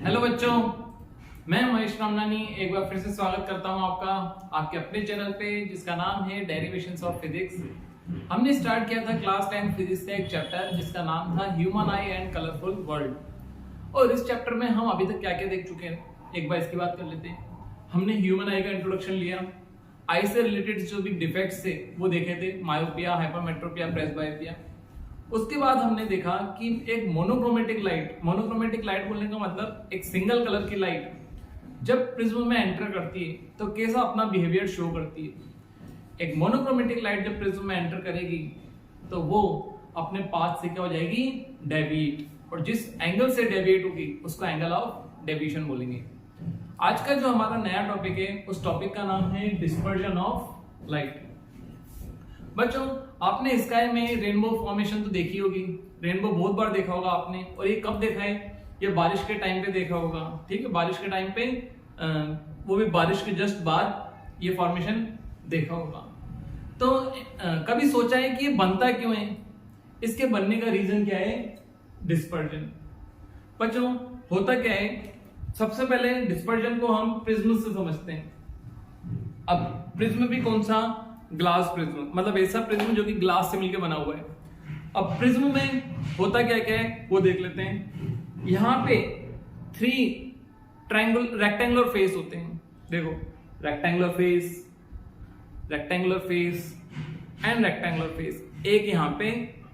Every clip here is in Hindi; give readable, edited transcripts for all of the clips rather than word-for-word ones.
हेलो बच्चों, मैं महेश रामनानी एक बार फिर से स्वागत करता हूं आपका आपके अपने चैनल पे जिसका नाम है डेरिवेशंस ऑफ फिजिक्स। हमने स्टार्ट किया था क्लास 10 फिजिक्स का एक चैप्टर जिसका नाम था human I and colourful world. और इस चैप्टर में हम अभी तक क्या क्या देख चुके हैं, एक बार इसकी बात कर लेते हैं। हमने ह्यूमन आई का इंट्रोडक्शन लिया, आई से रिलेटेड जो भी डिफेक्ट्स थे वो देखे थे, मायोपिया, हाइपरमेट्रोपिया, प्रेसबायोपिया। उसके बाद हमने देखा कि एक मोनोक्रोमेटिक लाइट बोलने का मतलब एक सिंगल कलर की लाइट जब प्रिज्म में एंटर करती है तो कैसा अपना बिहेवियर शो करती है। एक मोनोक्रोमेटिक लाइट जब प्रिज्म में एंटर करेगी तो वो अपने पाथ से क्या हो जाएगी, डेविएट, और जिस एंगल से डेविएट होगी उसको एंगल ऑफ डेविएशन बोलेंगे। आज का जो हमारा नया टॉपिक है उस टॉपिक का नाम है डिस्पर्जन ऑफ लाइट। बच्चों, आपने स्काई में रेनबो फॉर्मेशन तो देखी होगी, रेनबो बहुत बार देखा होगा आपने। और ये कब देखा है? ये बारिश के टाइम पे देखा होगा। ठीक है, बारिश के टाइम पे वो भी बारिश के जस्ट बाद ये फॉर्मेशन देखा होगा। तो कभी सोचा है कि ये बनता क्यों है? इसके बनने का रीजन क्या है? डिस्पर्जन। बच्चों, होता क्या है, सबसे पहले डिस्पर्जन को हम प्रिज्म से समझते हैं। अब प्रिज्म भी कौन सा? ग्लास प्रिज्म, मतलब ऐसा प्रिज्म जो कि ग्लास से मिलकर बना हुआ है। अब प्रिज्म में होता क्या क्या है वो देख लेते हैं। यहां पे 3 रेक्टेंगुलर फेस होते हैं। देखो, rectangular face and rectangular face. एक यहां पे,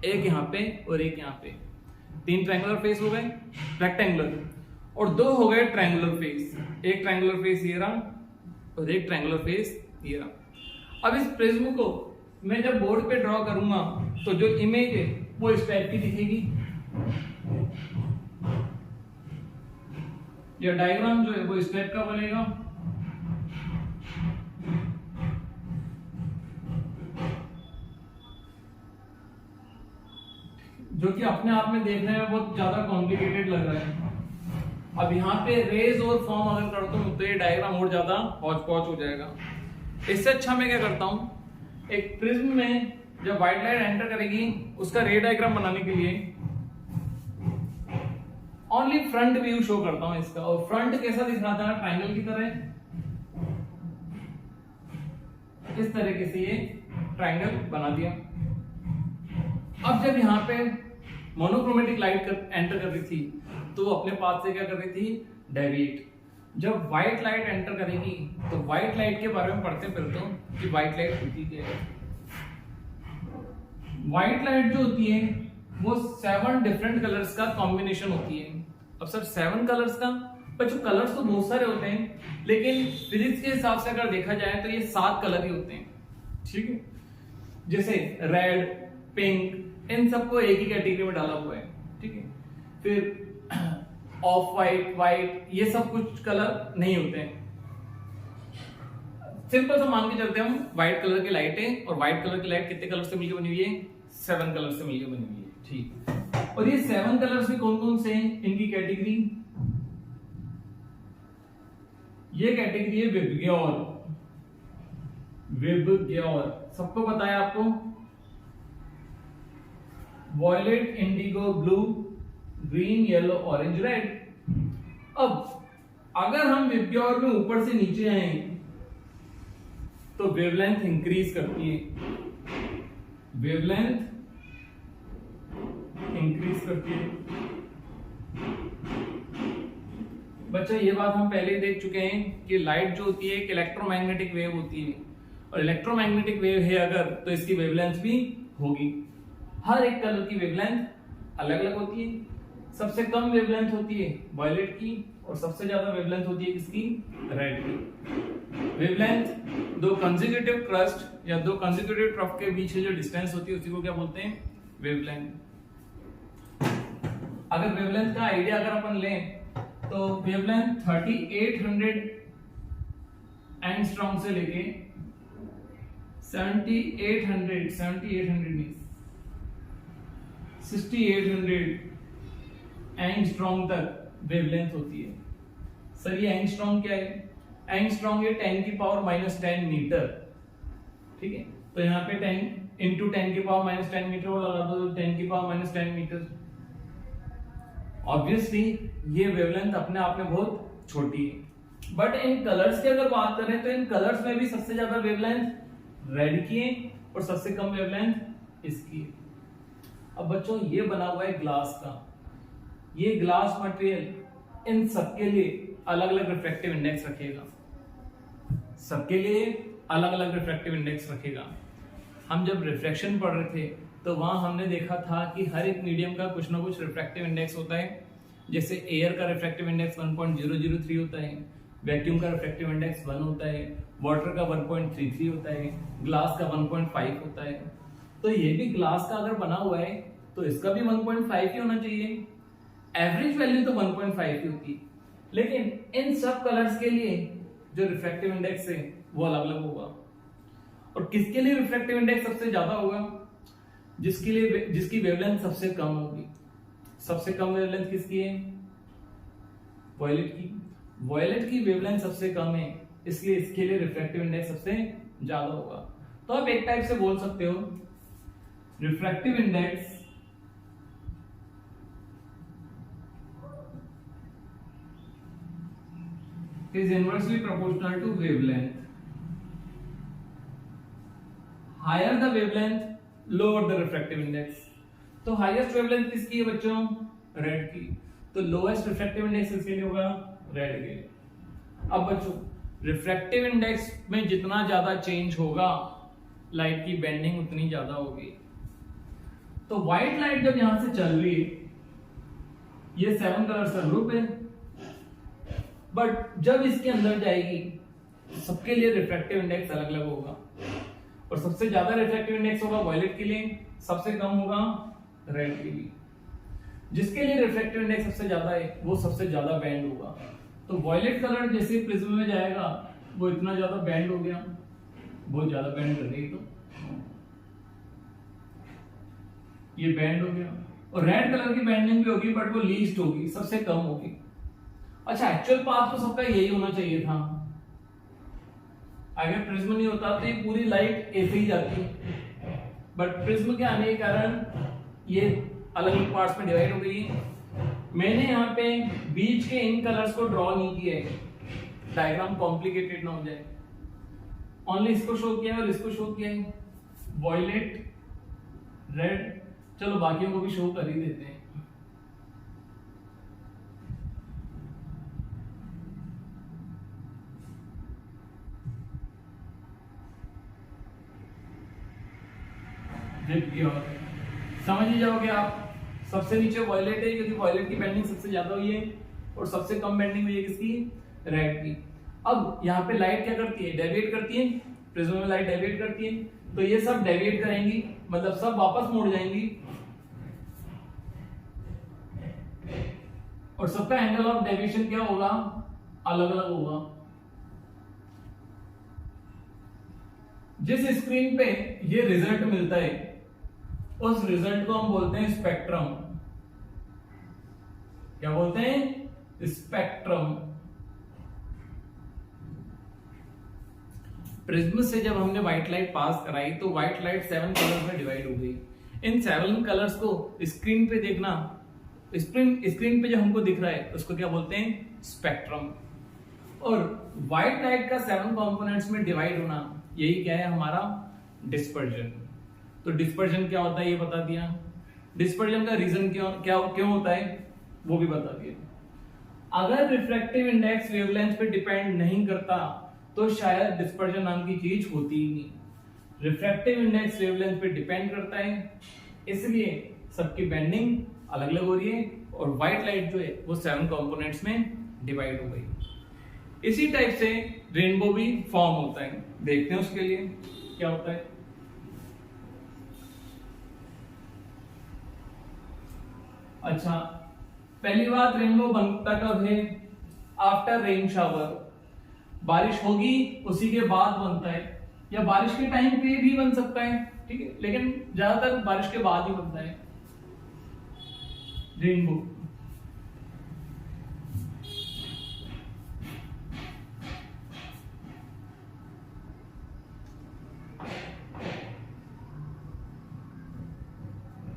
एक यहां पे और एक यहां पे। 3 ट्रायंगुलर फेस हो गए रेक्टेंगुलर, और 2 हो गए ट्रायंगुलर फेस। एक ट्रायंगुलर फेस ये रहा और एक ट्रायंगुलर फेस ये रहा। अब इस प्रिज्म को मैं जब बोर्ड पे ड्रॉ करूंगा तो जो इमेज है वो इस टाइप की दिखेगी। या डायग्राम जो है वो इस टाइप का बनेगा। जो कि अपने आप में देखने में बहुत ज्यादा कॉम्प्लिकेटेड लग रहा है। अब यहाँ पे रेज और फॉर्म अगर करता हूं तो ये डायग्राम और ज्यादा हौच पौच हो जाएगा। इससे अच्छा मैं क्या करता हूं, एक प्रिज्म में जब व्हाइट लाइट एंटर करेगी उसका रे डायग्राम बनाने के लिए ओनली फ्रंट व्यू शो करता हूं इसका। और फ्रंट कैसा दिख रहा था? ट्रायंगल की तरह। इस तरीके से ये ट्रायंगल बना दिया। अब जब यहां पे मोनोक्रोमेटिक लाइट एंटर कर रही थी तो वो अपने पाथ से क्या कर रही थी? डेविएट। जब व्हाइट लाइट एंटर करेगी तो व्हाइट लाइट के बारे में पढ़ते फिरते हो कि व्हाइट लाइट होती क्या है। व्हाइट लाइट जो होती है वो 7 डिफरेंट कलर्स का कॉम्बिनेशन होती है। अब सर 7 कलर्स का? बच्चों, कलर्स तो बहुत सारे होते हैं लेकिन फिजिक्स के हिसाब से अगर देखा जाए तो ये 7 कलर ही होते हैं। ठीक है, जैसे रेड, पिंक, इन सबको एक ही कैटेगरी में डाला हुआ है। ठीक है, फिर ऑफ वाइट, ये सब कुछ कलर नहीं होते हैं। सिंपल सा मान के चलते हैं हम, व्हाइट कलर की लाइट है और व्हाइट कलर की लाइट कितने कलर से मिलकर बनी हुई है? 7 कलर से मिलकर बनी हुई है। ठीक, और ये 7 कलर्स भी कौन कौन से हैं? इनकी कैटेगरी, ये कैटेगरी है विबग्योर। सबको पता है आपको? Violet, indigo, blue, green, yellow, orange, red. अब अगर हम विबग्योर में ऊपर से नीचे आए तो वेवलेंथ इंक्रीज करती है। वेवलेंथ इंक्रीज करती है। बच्चा, ये बात हम पहले ही देख चुके हैं कि लाइट जो होती है एक इलेक्ट्रोमैग्नेटिक वेव होती है, और इलेक्ट्रोमैग्नेटिक वेव है अगर तो इसकी वेवलेंथ भी होगी। हर एक कलर की वेवलेंथ अलग अलग होती है। सबसे कम वेवलेंथ होती है वायलेट की और सबसे ज्यादा वेवलेंथ होती है किसकी? रेड की। वेवलेंथ 2 कंसेक्यूटिव क्रस्ट या 2 कंसेक्यूटिव ट्रफ के बीच जो डिस्टेंस होती है उसी को क्या बोलते हैं? वेवलेंथ। अगर वेवलेंथ का आइडिया अगर अपन लें तो वेवलेंथ 3800 एंगस्ट्रॉम से लेके 6800 एंगस्ट्रॉम तक वेवलेंथ होती है। सर, ये एंगस्ट्रॉम क्या है? एंगस्ट्रॉम ये 10⁻⁻10 मीटर। ठीक है, तो यहाँ पे 10 इंटू 10⁻⁻10 मीटर वो लगा दो, 10⁻⁻10 मीटर। ऑब्वियसली ये वेवलेंथ अपने आप में बहुत छोटी है। बट इन कलर्स की अगर बात करें तो इन कलर्स में भी सबसे ज्यादा वेवलेंथ रेड की है और सबसे कम वेवलेंथ इसकी है। अब बच्चों ये बना हुआ है ग्लास का, ये ग्लास मटेरियल इन सबके लिए अलग अलग रिफ्रैक्टिव इंडेक्स रखेगा, सबके लिए अलग अलग रिफ्रैक्टिव इंडेक्स रखेगा। हम जब रिफ्रैक्शन पढ़ रहे थे तो वहां हमने देखा था कि हर एक मीडियम का कुछ ना कुछ रिफ्रैक्टिव इंडेक्स होता है। जैसे एयर का रिफ्रैक्टिव इंडेक्स 1.003 होता है, वैक्यूम का रिफ्रैक्टिव इंडेक्स 1 होता है, वाटर का 1.33 होता है, ग्लास का 1.5 होता है। तो ये भी ग्लास का अगर बना हुआ है तो इसका भी 1.5 ही होना चाहिए। एवरेज वैल्यू तो 1.5 ही होती है, लेकिन इन सब कलर्स के लिए जो रिफ्रैक्टिव इंडेक्स है वो अलग अलग होगा। और किसके लिए रिफ्रैक्टिव इंडेक्स सबसे ज्यादा होगा? जिसकी वेवलेंथ सबसे कम होगी। सबसे कम वेवलेंथ किसकी है? वॉयलेट की। वॉयलेट की वेवलेंथ सबसे कम है, इसलिए इसके लिए रिफ्रैक्टिव इंडेक्स सबसे ज्यादा होगा। तो आप एक टाइप से बोल सकते हो refractive index is inversely proportional to wavelength. Higher the wavelength, lower the refractive index. तो हाईएस्ट वेवलेंथ किसकी है बच्चों? रेड की। तो लोएस्ट रिफ्रैक्टिव इंडेक्स किसके लिए होगा? रेड के लिए। अब बच्चों रिफ्रैक्टिव इंडेक्स में जितना ज्यादा चेंज होगा लाइट की बेंडिंग उतनी ज्यादा होगी। तो व्हाइट लाइट जब यहां से चल रही है, ये 7 कलर्स का ग्रुप है, बट जब इसके अंदर जाएगी सबके लिए रिफ्रैक्टिव इंडेक्स अलग अलग होगा। और सबसे ज्यादा रिफ्रैक्टिव इंडेक्स होगा वॉयलेट के लिए, सबसे कम होगा रेड के लिए। जिसके लिए रिफ्रैक्टिव इंडेक्स सबसे ज्यादा है वो सबसे ज्यादा बैंड होगा। तो वॉयलेट कलर जैसे प्रिज्म में जाएगा वो इतना ज्यादा बैंड हो गया, बहुत ज्यादा बैंड कर रही, तो ये बैंड हो गया। और रेड कलर की बैंडिंग भी होगी बट वो लीस्ट होगी, सबसे कम होगी। अच्छा, एक्चुअल पाथ तो सबका यही होना चाहिए था। अगर प्रिज्म नहीं होता तो ये पूरी लाइट ऐसे ही जाती, बट प्रिज्म के आने के कारण ये अलग अलग पार्ट्स में डिवाइड हो गई है। मैंने यहाँ पे बीच के इन कलर्स को ड्रॉ नहीं किया है, डायग्राम कॉम्प्लिकेटेड ना हो जाए। ओनली इसको शो किया है और इसको शो किया है, वॉयलेट, रेड। चलो बाकियों को भी शो कर ही देते हैं। समझ ही जाओगे आप। सबसे नीचे वॉयलेट है क्योंकि वॉयलेट की बेंडिंग सबसे ज्यादा हुई है और सबसे कम बेंडिंग हुई है किसकी? रेड की। अब यहाँ पे लाइट क्या करती है? डेविएट करती है। प्रिज्म में लाइट डेविएट करती है, तो ये सब डेविएट करेंगी, मतलब सब वापस मुड़ जाएंगी और सबका एंगल ऑफ डेविएशन क्या होगा? अलग अलग होगा। जिस स्क्रीन पे ये रिजल्ट मिलता है उस रिजल्ट को हम बोलते हैं स्पेक्ट्रम। क्या बोलते हैं? स्पेक्ट्रम। प्रिज्म से जब हमने व्हाइट लाइट पास कराई तो व्हाइट लाइट 7 कलर्स में डिवाइड हो गई। इन 7 कलर्स को स्क्रीन पे देखना, स्क्रीन पे जो हमको दिख रहा है उसको क्या बोलते हैं? स्पेक्ट्रम। और व्हाइट लाइट का 7 कंपोनेंट्स में डिवाइड होना, यही क्या है? हमारा डिस्पर्जन। तो डिस्पर्जन क्या होता है ये बता दिया। डिस्पर्जन का रीजन क्यों होता है वो भी बता दिया। अगर रिफ्रैक्टिव इंडेक्स वेवलेंथ पे डिपेंड नहीं करता तो शायद डिस्पर्जन नाम की चीज होती ही नहीं। रिफ्रैक्टिव इंडेक्स वेवलेंथ पे डिपेंड करता है, इसलिए सबकी बेंडिंग अलग अलग हो रही है और व्हाइट लाइट जो है वो 7 कंपोनेंट्स में डिवाइड हो गई। इसी टाइप से रेनबो भी फॉर्म होता है। देखते हैं उसके लिए क्या होता है। अच्छा, पहली बात, रेनबो बनता कब है? After rain shower. बारिश होगी उसी के बाद बनता है, या बारिश के टाइम पे भी बन सकता है, ठीक है, लेकिन ज्यादातर बारिश के बाद ही बनता है रेनबो।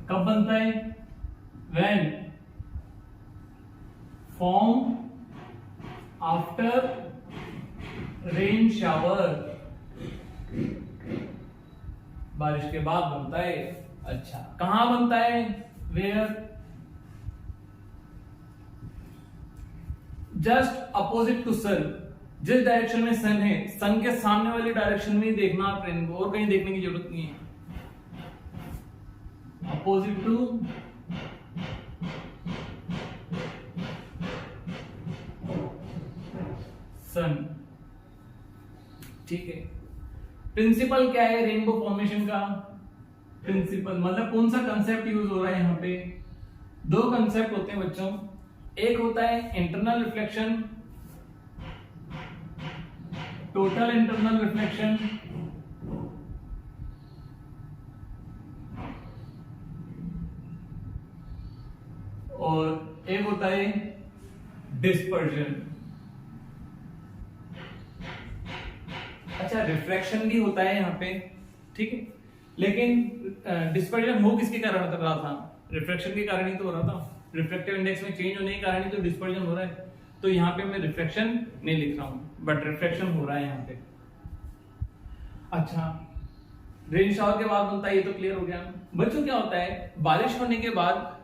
कब बनता है? When आफ्टर रेन शावर, बारिश के बाद बनता है। अच्छा, कहां बनता है? वेयर? जस्ट अपोजिट टू सन, जिस डायरेक्शन में सन है, सन के सामने वाली डायरेक्शन में ही देखना आप रेनबो, और कहीं देखने की जरूरत नहीं है। अपोजिट टू सन, ठीक है। प्रिंसिपल क्या है रेनबो फॉर्मेशन का? प्रिंसिपल मतलब कौन सा कंसेप्ट यूज हो रहा है यहाँ पे? दो कंसेप्ट होते हैं बच्चों, एक होता है internal reflection, total internal reflection, और एक होता है डिस्पर्जन। अच्छा, रिफ्रैक्शन भी होता है यहाँ पे, ठीक है, लेकिन डिस्पर्जन हो किसके कारण कर रहा था? रिफ्रैक्शन के कारण ही तो हो रहा था। रिफ्रैक्टिव इंडेक्स में चेंज होने के कारण ही तो डिस्पर्जन हो रहा है। तो यहाँ पे मैं रिफ्रैक्शन नहीं लिख रहा हूं, बट रिफ्रैक्शन हो रहा है यहाँ पे। अच्छा, रेन शावर के बाद बनता है, ये तो क्लियर हो गया। बच्चों क्या होता है, बारिश होने के बाद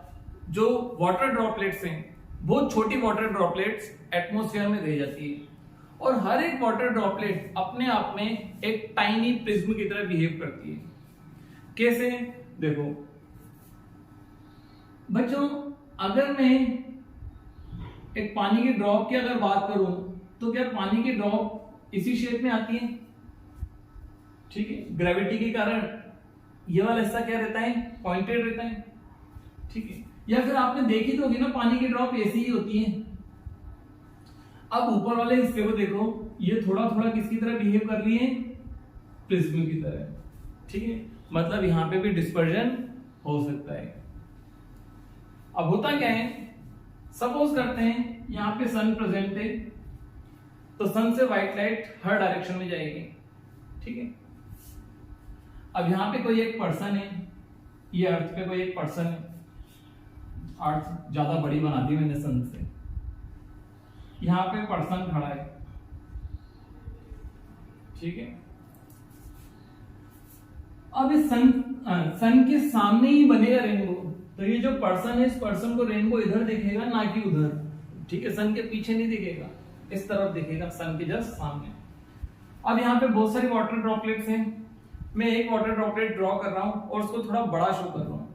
जो वाटर ड्रॉपलेट्स हैं, बहुत छोटी वाटर ड्रॉपलेट्स एटमॉस्फेयर में रह जाती है, और हर एक वाटर ड्रॉपलेट अपने आप में एक टाइनी प्रिज्म की तरह बिहेव करती है। कैसे? देखो बच्चों, अगर मैं एक पानी की ड्रॉप की अगर बात करूं, तो क्या पानी की ड्रॉप इसी शेप में आती है? ठीक है, ग्रेविटी के कारण ये वाला हिस्सा क्या रहता है? पॉइंटेड रहता है, ठीक है। या फिर आपने देखी तो होगी ना, पानी की ड्रॉप ऐसी ही होती है। अब ऊपर वाले हिस्से को देखो, ये थोड़ा थोड़ा किसकी तरह बिहेव कर रही है? प्रिज्म की तरह, ठीक है। मतलब यहां पे भी डिस्पर्जन हो सकता है। अब होता क्या है, सपोज करते हैं यहां पे सन प्रेजेंट है, तो सन से व्हाइट लाइट हर डायरेक्शन में जाएगी, ठीक है। अब यहां पे कोई एक पर्सन है, ये अर्थ पे कोई एक पर्सन है, अर्थ ज्यादा बड़ी बना दी मैंने सन से, यहां पे पर्सन खड़ा है, ठीक है। अब इस सन के सामने ही बनेगा रेनबो, तो ये जो पर्सन है, इस पर्सन को रेनबो इधर दिखेगा, ना कि उधर, ठीक है। सन के पीछे नहीं दिखेगा, इस तरफ दिखेगा, सन के जस्ट सामने। अब यहाँ पे बहुत सारी वाटर ड्रॉपलेट्स हैं, मैं एक वाटर ड्रॉपलेट ड्रॉ कर रहा हूं और उसको थोड़ा बड़ा शो कर रहा हूं।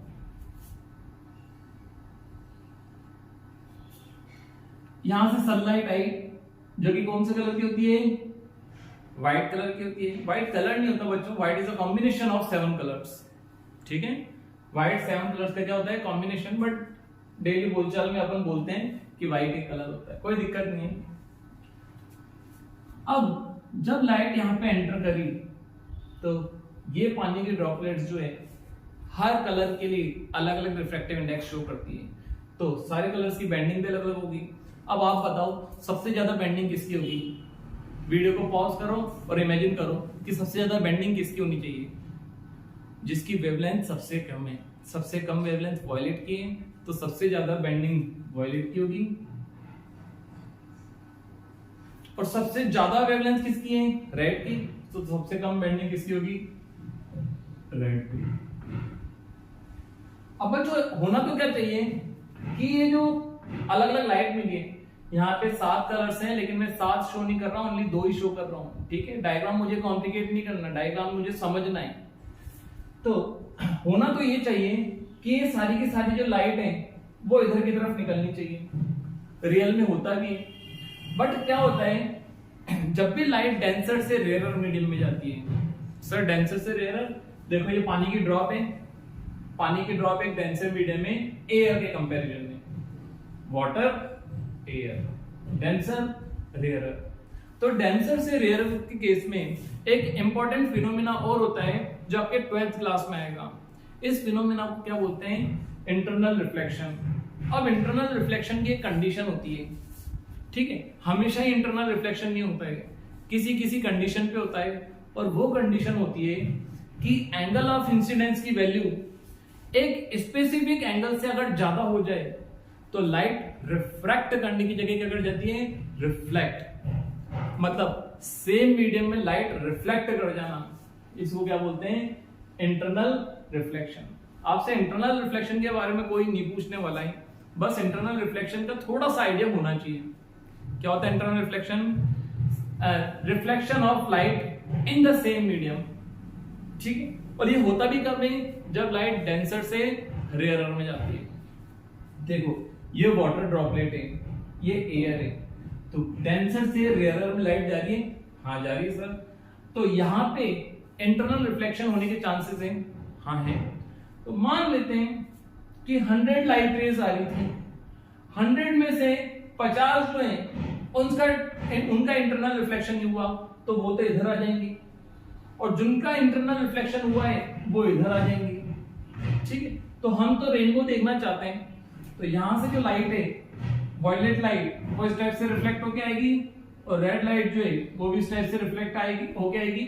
यहां से सनलाइट आई, जो कि कौन से कलर की होती है? व्हाइट कलर की होती है। व्हाइट कलर नहीं होता बच्चों, white is a combination of 7 colours, ठीक है। व्हाइट 7 कलर्स का क्या होता है? कॉम्बिनेशन, बट डेली बोलचाल में अपन बोलते हैं कि व्हाइट एक कलर होता है, कोई दिक्कत नहीं है। अब जब लाइट यहां पे एंटर करी, तो ये पानी की ड्रॉपलेट्स जो है हर कलर के लिए अलग अलग रिफ्रैक्टिव इंडेक्स शो करती है, तो सारे कलर्स की बेंडिंग भी अलग अलग होगी। अब आप बताओ सबसे ज्यादा बेंडिंग किसकी होगी? वीडियो को पॉज करो और इमेजिन करो कि सबसे ज्यादा बेंडिंग किसकी होनी चाहिए? जिसकी वेवलेंथ सबसे कम है। सबसे कम वेवलेंथ वॉयलेट की है, तो सबसे ज्यादा बेंडिंग वॉयलेट की होगी। और सबसे ज्यादा वेवलेंथ किसकी है? रेड की, तो सबसे कम बेंडिंग किसकी होगी? रेड की। अब बच्चों होना तो क्या चाहिए कि ये जो अलग अलग लाइट मिली है, यहाँ पे 7 कलर्स हैं, लेकिन मैं 7 शो नहीं कर रहा हूं, ओनली 2 ही शो कर रहा हूं, ठीक है। डायग्राम मुझे कॉम्प्लिकेट नहीं करना, डायग्राम मुझे समझना है। तो होना तो ये चाहिए कि ये सारी की सारी जो लाइट है वो इधर की तरफ निकलनी चाहिए। रियल में होता भी है, बट क्या होता है जब भी लाइट डेंसर से रेयर मीडियम में जाती है, सर डेंसर से रेयर, देखो ये पानी की ड्रॉप है, पानी की ड्रॉप एक डेंसर मीडियम में एयर के कंपैरिजन में, वाटर एयर, डेंसर रेयर। तो डेंसर से रेयर के केस में एक इंपॉर्टेंट फिनोमिना और होता है जो आपके 12th क्लास में आएगा। इस फिनोमिना को क्या बोलते हैं? Internal reflection. अब इंटरनल रिफ्लेक्शन की एक कंडीशन होती है, ठीक है। हमेशा ही इंटरनल रिफ्लेक्शन नहीं होता है, किसी किसी कंडीशन पे होता है, और वो कंडीशन होती है कि एंगल ऑफ इंसिडेंस की वैल्यू एक स्पेसिफिक एंगल से अगर ज्यादा हो जाए तो लाइट रिफ्रैक्ट करने की जगह क्या कर जाती है, रिफ्लेक्ट। मतलब सेम मीडियम में लाइट रिफ्लेक्ट कर जाना, इसको क्या बोलते हैं, इंटरनल रिफ्लेक्शन। आपसे इंटरनल रिफ्लेक्शन के बारे में कोई नहीं पूछने वाला है, बस इंटरनल रिफ्लेक्शन का थोड़ा सा आइडिया होना चाहिए। क्या होता है internal reflection? Reflection of light in the same medium, ठीक है। और ये होता भी कब नहीं, जब लाइट डेंसर से रेयरर में जाती है। देखो ये वाटर ड्रॉपलेट है, ये एयर है, तो डेंसर से रेयरर में लाइट जा रही है, हाँ जा रही है सर। तो यहाँ पे इंटरनल रिफ्लेक्शन होने के चांसेस हैं, हाँ है। तो मान लेते हैं कि 100 लाइट रेज आ रही थी, 100 में से 50 जो है उनका इंटरनल रिफ्लेक्शन नहीं हुआ, तो वो तो इधर आ जाएंगे, और जिनका इंटरनल रिफ्लेक्शन हुआ है वो इधर आ जाएंगे, ठीक है। तो हम तो रेनबो देखना चाहते हैं, तो यहां से जो लाइट है, वायलेट लाइट, वो इस टाइप से रिफ्लेक्ट होके आएगी, और रेड लाइट जो है वो भी इस टाइप से रिफ्लेक्ट आएगी होके आएगी।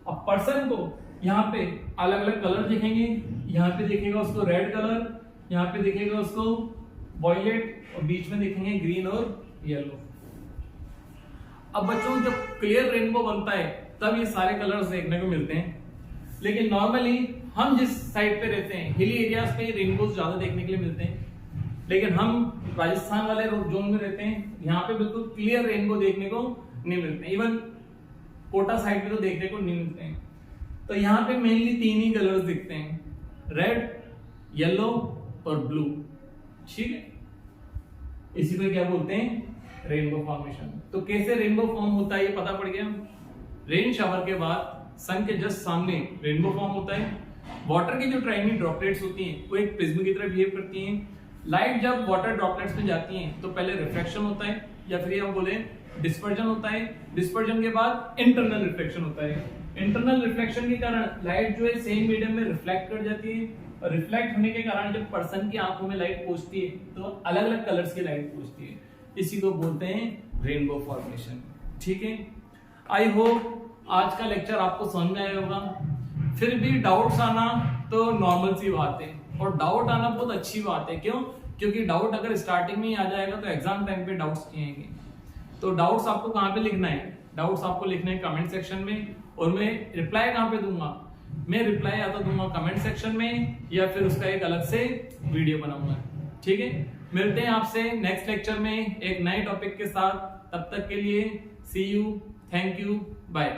अब पर्सन को यहाँ पे अलग अलग कलर दिखेंगे, यहाँ पे दिखेगा उसको रेड कलर, यहाँ पे दिखेगा उसको वायलेट, और बीच में दिखेंगे ग्रीन और येलो। अब बच्चों जब क्लियर रेनबो बनता है तब ये सारे कलर्स देखने को मिलते हैं, लेकिन नॉर्मली हम जिस साइड पे रहते हैं, हिली एरियाज पे रेनबोज ज्यादा देखने के लिए मिलते हैं, लेकिन हम राजस्थान वाले जोन में रहते हैं, यहाँ पे बिल्कुल क्लियर रेनबो देखने को नहीं मिलते, इवन कोटा साइड पे तो देखने को नहीं मिलते हैं। तो यहाँ पे मेनली 3 ही कलर्स दिखते हैं, रेड, येलो और ब्लू, ठीक है। इसी को क्या बोलते हैं, रेनबो फॉर्मेशन। तो कैसे रेनबो फॉर्म होता है ये पता पड़ गया। रेन शावर के बाद सन के जस्ट सामने रेनबो फॉर्म होता है। वाटर की जो टाइनी ड्रॉपलेट्स होती हैं वो एक प्रिज्म की तरह बिहेव करती हैं। लाइट जब वाटर ड्रॉपलेट्स में जाती हैं तो पहले रिफ्लेक्शन होता है, या फिर हम बोले डिस्पर्जन होता है। डिस्पर्जन के बाद इंटरनल रिफ्लेक्शन होता है। इंटरनल रिफ्लेक्शन के कारण लाइट जो है सेम मीडियम में रिफ्लेक्ट कर जाती है, और रिफ्लेक्ट होने के कारण जब पर्सन की आंखों में लाइट पहुंचती है तो अलग अलग कलर्स की लाइट पहुंचती है, इसी को बोलते हैं रेनबो फॉर्मेशन, ठीक है। आई होप आज का लेक्चर आपको समझ में आया होगा। फिर भी डाउट्स आना तो नॉर्मल सी बात है, और डाउट आना बहुत अच्छी बात है। क्यों? क्योंकि डाउट अगर स्टार्टिंग में ही आ जाएगा तो एग्जाम टाइम पे डाउट्स नहीं आएंगे। तो डाउट्स आपको कहाँ पे लिखना है? डाउट्स आपको लिखना है कमेंट सेक्शन में, और मैं रिप्लाई कहाँ पे दूंगा? मैं रिप्लाई या तो दूंगा कमेंट सेक्शन में, या फिर उसका एक अलग से वीडियो बनाऊंगा, ठीक है। मिलते हैं आपसे नेक्स्ट लेक्चर में एक नए टॉपिक के साथ। तब तक के लिए सी यू, थैंक यू, बाय।